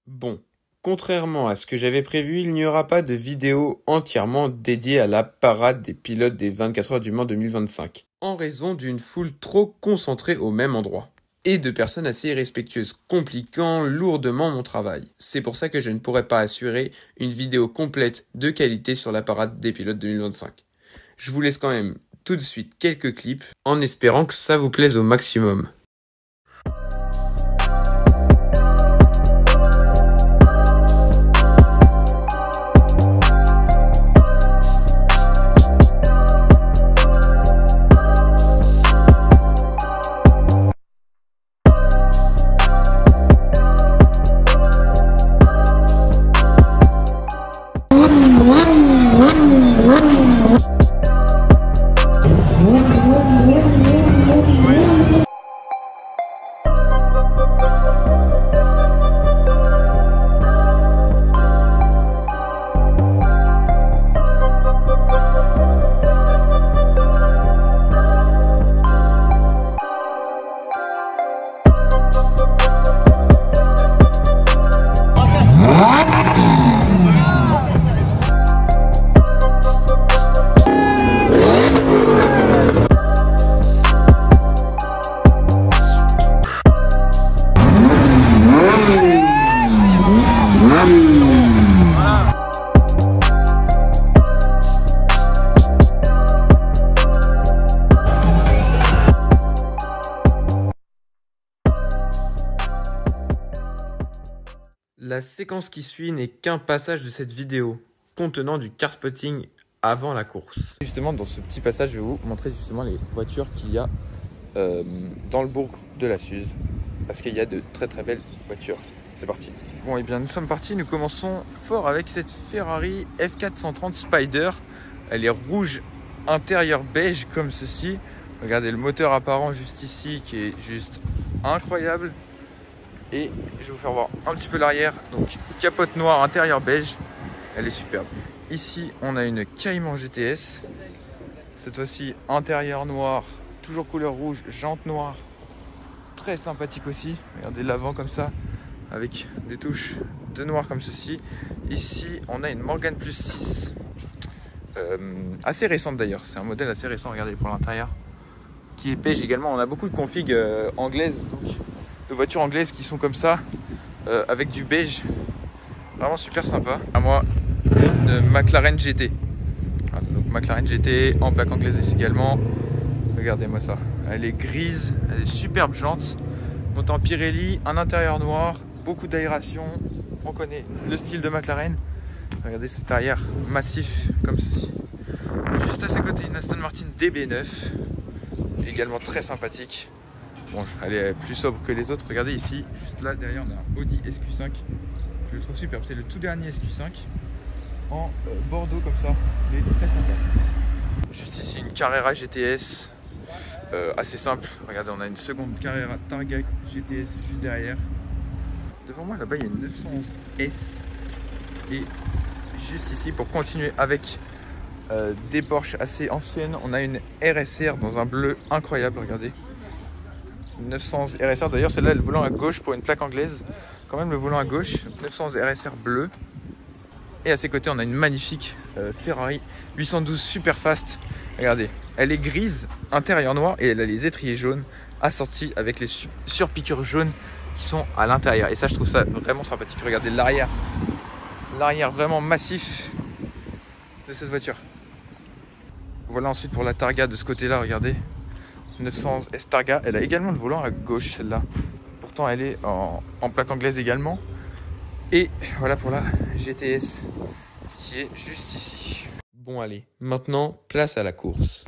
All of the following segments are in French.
Bon, contrairement à ce que j'avais prévu, il n'y aura pas de vidéo entièrement dédiée à la parade des pilotes des 24 heures du Mans 2025, en raison d'une foule trop concentrée au même endroit, et de personnes assez irrespectueuses, compliquant lourdement mon travail. C'est pour ça que je ne pourrai pas assurer une vidéo complète de qualité sur la parade des pilotes 2025. Je vous laisse quand même tout de suite quelques clips, en espérant que ça vous plaise au maximum. La séquence qui suit n'est qu'un passage de cette vidéo, contenant du car spotting avant la course. Justement, dans ce petit passage, je vais vous montrer justement les voitures qu'il y a dans le bourg de la Suze, parce qu'il y a de très très belles voitures. C'est parti. Bon, et bien nous sommes partis, nous commençons fort avec cette Ferrari F430 Spider. Elle est rouge, intérieur beige comme ceci. Regardez le moteur apparent juste ici qui est juste incroyable. Et je vais vous faire voir un petit peu l'arrière. Donc capote noire, intérieur beige, elle est superbe. Ici on a une Cayman GTS, cette fois-ci intérieur noir, toujours couleur rouge, jante noire, très sympathique aussi. Regardez l'avant comme ça, avec des touches de noir comme ceci. Ici on a une Morgan Plus 6, assez récente d'ailleurs, c'est un modèle assez récent, regardez pour l'intérieur, qui est beige également. On a beaucoup de configs anglaises, donc de voitures anglaises qui sont comme ça, avec du beige, vraiment super sympa. À moi, une McLaren GT. Voilà, donc McLaren GT en plaque anglaise également. Regardez-moi ça, elle est grise, elle est superbe jante, monte en Pirelli, un intérieur noir, beaucoup d'aération. On connaît le style de McLaren. Regardez cet arrière massif comme ceci. Juste à ses côtés, une Aston Martin DB9, également très sympathique. Bon, elle est plus sobre que les autres. Regardez ici, juste là derrière, on a un Audi SQ5. Je le trouve superbe. C'est le tout dernier SQ5 en bordeaux comme ça. Il est très sympa. Juste ici, une Carrera GTS assez simple. Regardez, on a une seconde Carrera Targa GTS juste derrière. Devant moi, là-bas, il y a une 911S. Et juste ici, pour continuer avec des Porsche assez anciennes, on a une RSR dans un bleu incroyable. Regardez. 911 RSR, d'ailleurs celle-là le volant à gauche pour une plaque anglaise, quand même le volant à gauche. 911 RSR bleu, et à ses côtés on a une magnifique Ferrari 812 Superfast. Regardez, elle est grise, intérieur noir, et elle a les étriers jaunes assortis avec les surpiqûres jaunes qui sont à l'intérieur, et ça je trouve ça vraiment sympathique. Regardez l'arrière vraiment massif de cette voiture. Voilà ensuite pour la Targa de ce côté là, regardez, 911 S Targa, elle a également le volant à gauche celle-là. Pourtant elle est en plaque anglaise également. Et voilà pour la GTS qui est juste ici. Bon allez, maintenant place à la course.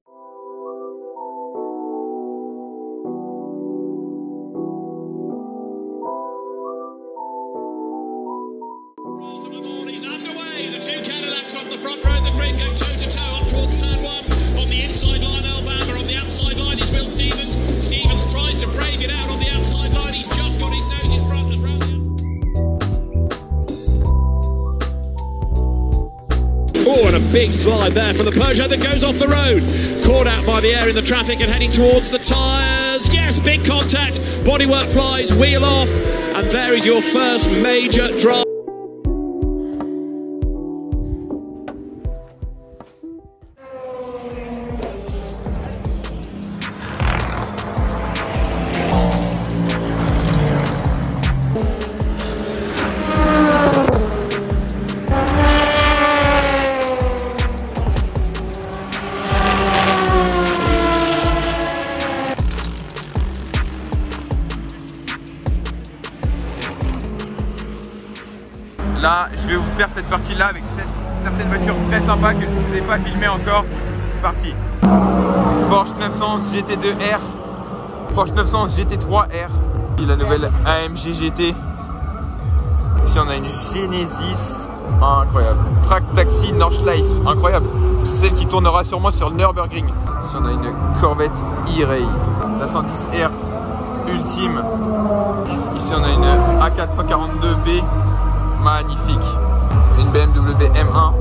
Oh, and a big slide there from the Peugeot that goes off the road. Caught out by the air in the traffic and heading towards the tyres. Yes, big contact. Bodywork flies, wheel off. And there is your first major drop. Là, je vais vous faire cette partie-là avec certaines voitures très sympas que je ne vous ai pas filmées encore. C'est parti. Porsche 911 GT2R, Porsche 911 GT3R, et la nouvelle AMG GT. Ici, on a une Genesis, incroyable. Track Taxi Nordschleife, incroyable. C'est celle qui tournera sûrement sur Nürburgring. Ici, on a une Corvette E-Ray, la 110R Ultime. Ici, on a une A442B. Magnifique. Une BMW M1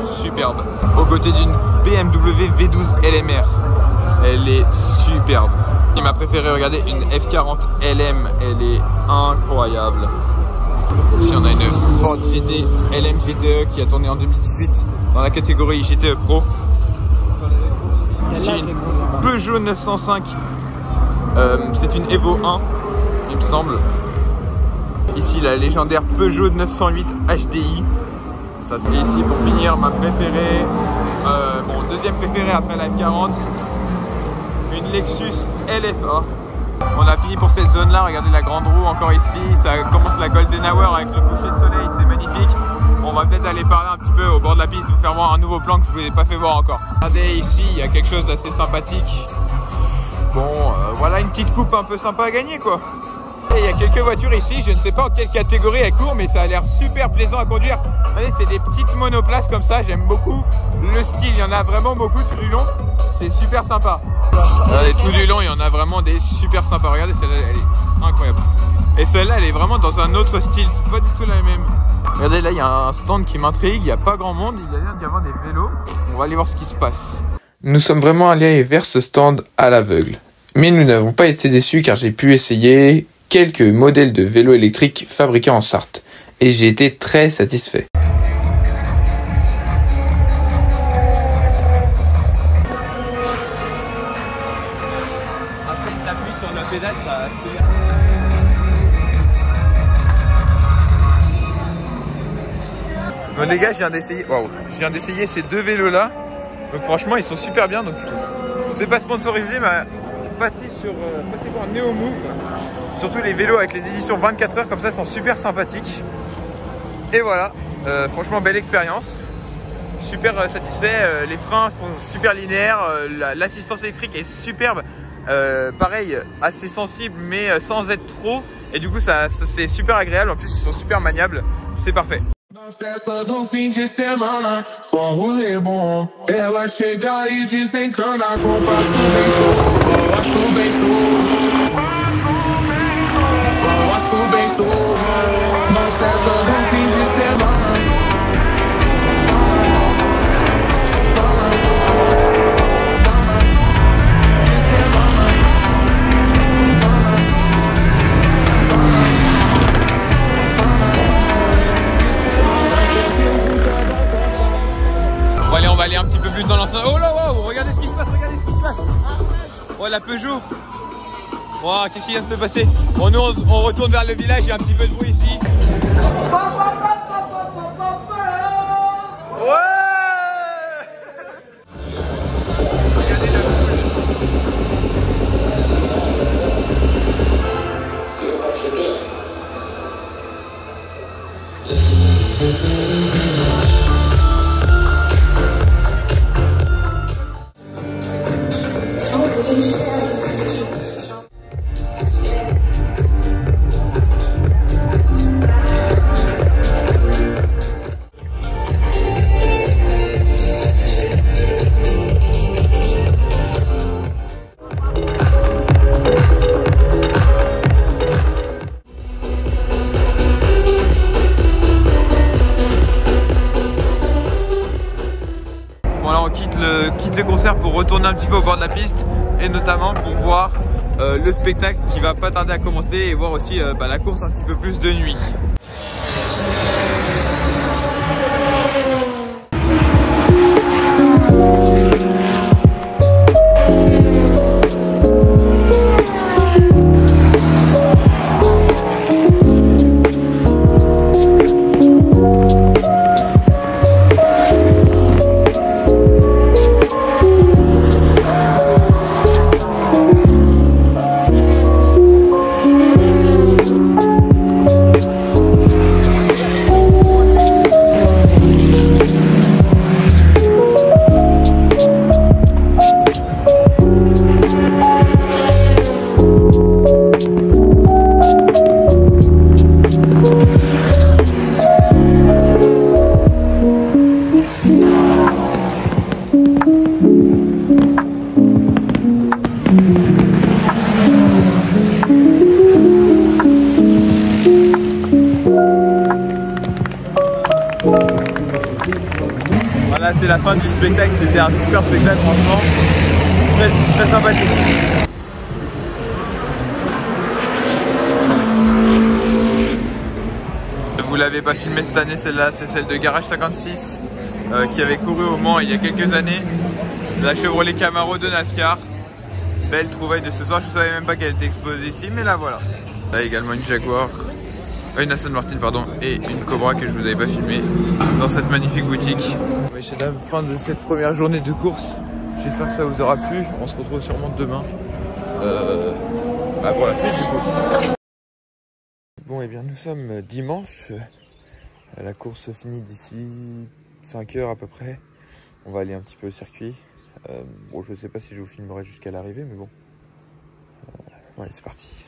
superbe. Aux côtés d'une BMW V12 LMR. Elle est superbe. Et ma préférée, regardez, une F40 LM. Elle est incroyable. Ici on a une Ford GT LM GTE qui a tourné en 2018 dans la catégorie GTE Pro. Ici une Peugeot 905. C'est une Evo 1 il me semble. Ici la légendaire Peugeot 908 HDI. Ça c'est ici pour finir ma préférée, bon deuxième préférée après la F40, une Lexus LFA. On a fini pour cette zone là, regardez la grande roue encore ici, ça commence la Golden Hour avec le coucher de soleil, c'est magnifique. On va peut-être aller parler un petit peu au bord de la piste, vous faire voir un nouveau plan que je ne vous ai pas fait voir encore. Regardez ici, il y a quelque chose d'assez sympathique. Bon, voilà une petite coupe un peu sympa à gagner quoi. Il y a quelques voitures ici, je ne sais pas en quelle catégorie elles courent, mais ça a l'air super plaisant à conduire. Regardez, c'est des petites monoplaces comme ça, j'aime beaucoup le style, il y en a vraiment beaucoup tout du long, c'est super sympa. Regardez, tout du long, il y en a vraiment des super sympas. Regardez, celle-là, elle est incroyable. Et celle-là, elle est vraiment dans un autre style, c'est pas du tout la même. Regardez, là, il y a un stand qui m'intrigue, il n'y a pas grand monde, il y a l'air d'y avoir des vélos. On va aller voir ce qui se passe. Nous sommes vraiment allés vers ce stand à l'aveugle. Mais nous n'avons pas été déçus car j'ai pu essayer quelques modèles de vélos électriques fabriqués en Sarthe. Et j'ai été très satisfait. Après, t'appuies sur la pédale, ça accélère. Bon les gars, je viens d'essayer ces deux vélos là. Donc franchement ils sont super bien. Donc c'est pas sponsorisé, mais passez voir Neomove. Surtout les vélos avec les éditions 24 heures comme ça sont super sympathiques. Et voilà, franchement belle expérience. Super satisfait, les freins sont super linéaires, l'assistance électrique est superbe. Pareil, assez sensible mais sans être trop. Et du coup c'est super agréable, en plus ils sont super maniables, c'est parfait. Festa do fim de semana, só rolê bom. Ela chega e desencana com passo bem show. Passo bem show. Na festa do fim de semana. Bon allez, on va aller un petit peu plus dans l'enceinte. Oh là, wow, regardez ce qui se passe, regardez ce qui se passe. Oh la Peugeot. Wow, qu'est-ce qui vient de se passer? Bon nous on retourne vers le village, il y a un petit peu de bruit ici. Ouais. Quitte le concert pour retourner un petit peu au bord de la piste et notamment pour voir le spectacle qui va pas tarder à commencer et voir aussi la course un petit peu plus de nuit. Voilà, c'est la fin du spectacle, c'était un super spectacle franchement, très sympathique. Vous l'avez pas filmé cette année, celle-là, c'est celle de Garage 56 qui avait couru au Mans il y a quelques années. La Chevrolet Camaro de NASCAR. Belle trouvaille de ce soir, je savais même pas qu'elle était exposée ici, mais là voilà. Là également une Jaguar, une Aston Martin pardon, et une Cobra que je vous avais pas filmé dans cette magnifique boutique. Oui, c'est la fin de cette première journée de course. J'espère que ça vous aura plu. On se retrouve sûrement demain pour la suite du coup. Bon, et bien nous sommes dimanche. La course se finit d'ici 5 heures à peu près. On va aller un petit peu au circuit. Bon, je sais pas si je vous filmerai jusqu'à l'arrivée, mais bon. Allez, c'est parti.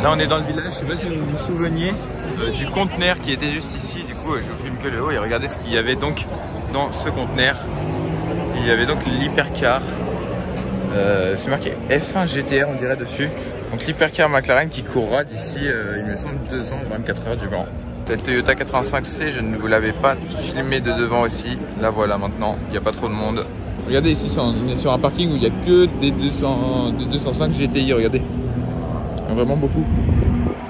Là on est dans le village, je sais pas si vous vous souveniez du conteneur qui était juste ici, du coup je vous filme que le haut et regardez ce qu'il y avait donc dans ce conteneur. Il y avait donc l'hypercar, c'est marqué F1 GTR on dirait dessus, donc l'hypercar McLaren qui courra d'ici il me semble 2 ans, 24 heures du Mans. Cette Toyota 85C, je ne vous l'avais pas filmé de devant aussi, là voilà maintenant, il n'y a pas trop de monde. Regardez ici, on est sur un parking où il n'y a que des 205 GTI, regardez. Il y a vraiment beaucoup.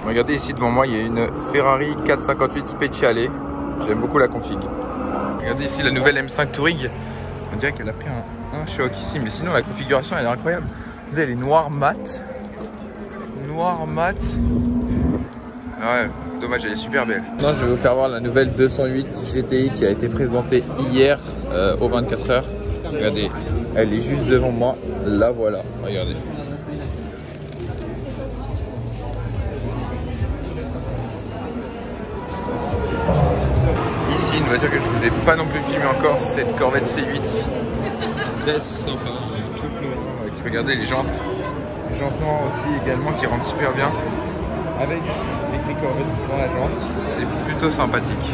Regardez ici devant moi, il y a une Ferrari 458 Speciale. J'aime beaucoup la config. Regardez ici la nouvelle M5 Touring. On dirait qu'elle a pris un choc ici, mais sinon la configuration elle est incroyable. Vous avez les noirs mat. Noir mat. Ouais, dommage, elle est super belle. Maintenant, je vais vous faire voir la nouvelle 208 GTI qui a été présentée hier aux 24 heures. Regardez, elle est juste devant moi. La voilà, regardez. Ici, une voiture que je vous ai pas non plus filmé encore, cette Corvette C8. Très sympa, toute noire. Regardez les jantes noires aussi également qui rentrent super bien. Avec l'écrit Corvette dans la jante, c'est plutôt sympathique.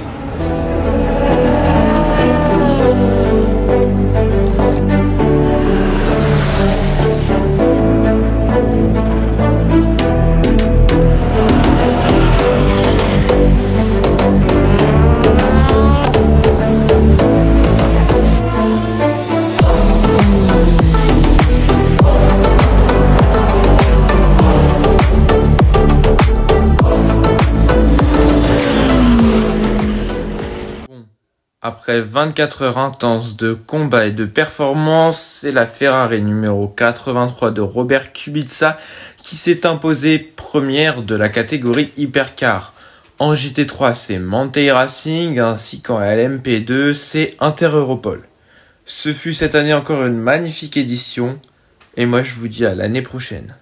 Après 24 heures intenses de combat et de performance, c'est la Ferrari numéro 83 de Robert Kubica qui s'est imposée première de la catégorie Hypercar. En JT3, c'est Manthey Racing, ainsi qu'en LMP2, c'est Inter-Europol. Ce fut cette année encore une magnifique édition, et moi je vous dis à l'année prochaine.